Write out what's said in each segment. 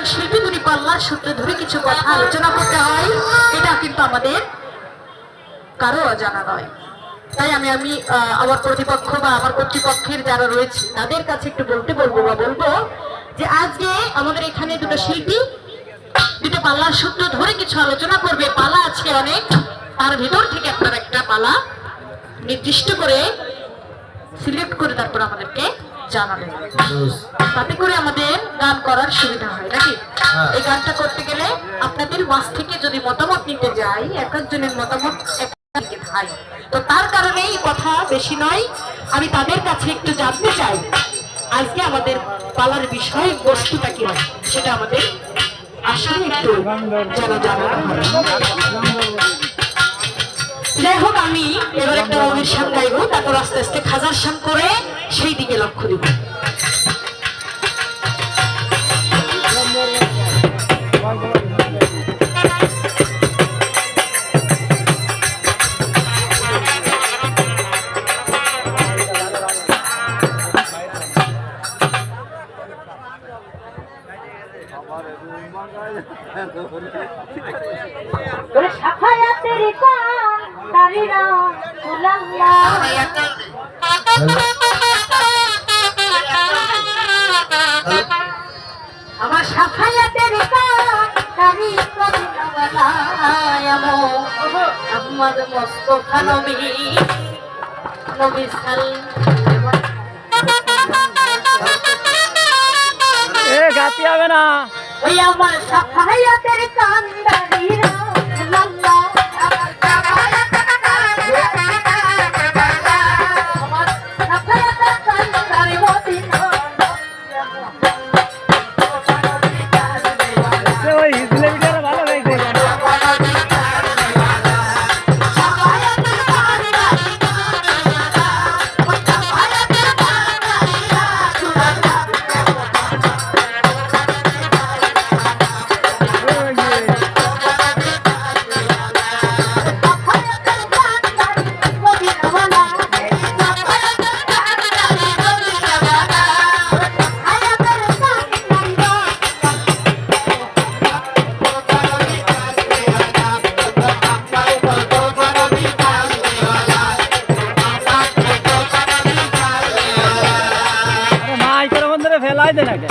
একজন শিল্পী দুটি পাল্লার সূত্রে ধরে কিছু কথা আলোচনা করতে হয়, এটা কিন্তু আমাদের কারো অজানা নয়। তাই আমি আমার প্রতিপক্ষ বা আমার কর্তৃপক্ষের যারা রয়েছে তাদের কাছে একটু বলবো যে আজকে আমাদের এখানে দুটো শিল্পী দুটো পাল্লার সূত্র ধরে কিছু আলোচনা করবে। পালা আছে অনেক, তার ভিতর থেকে আপনারা একটা পালা নির্দিষ্ট করে সিলেক্ট করে তারপর আমাদেরকে জানাবেন, তাতে করে আমাদের গান করার সুবিধা হয় নাকি। এই গানটা করতে গেলে আপনাদের মাঝ থেকে যদি মতামত নিতে যাই, এক একজনের মতামত ভাই, তো তার কারণে এই কথা বেশি নয়। আমি তাদের কাছে একটু জানতে চাই আজকে আমাদের পালার বিষয় বস্তুটা কি হয়, সেটা আমাদের আসলে একটু যেন জানানো হয়। যাই হোক, আমি এবার একটা রঙের সান গাইবো, তারপর আস্তে আস্তে খাজার সান করে সেই দিকে লক্ষ্য দিব। আমার সাফায়াতের আহমদ মুস্তাফা নবী গাতি হবে না, ওই আমার সাফায়াতের কান্দারি রাসূলুল্লাহ, আমার সাফায়াতের কান্দারি মদিনা। ওই হিজলে ভিডিওটা ভালো লাগছে। ফেলাই দে নাকি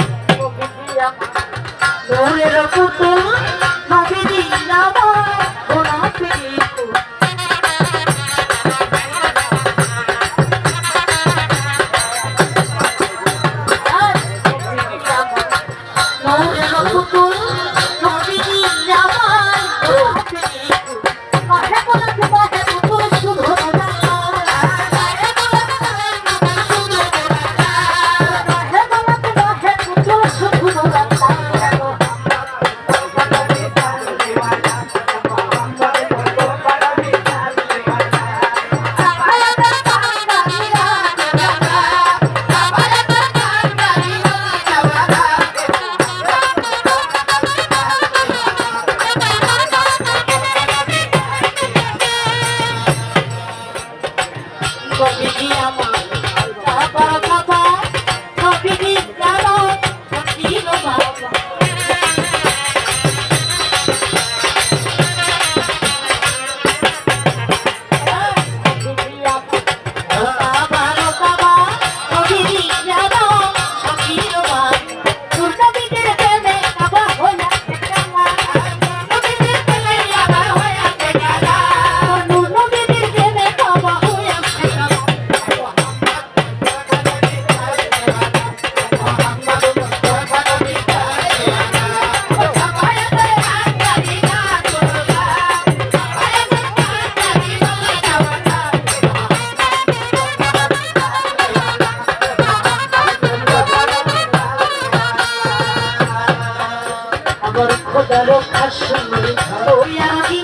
খোদার কাশমে ওই আমি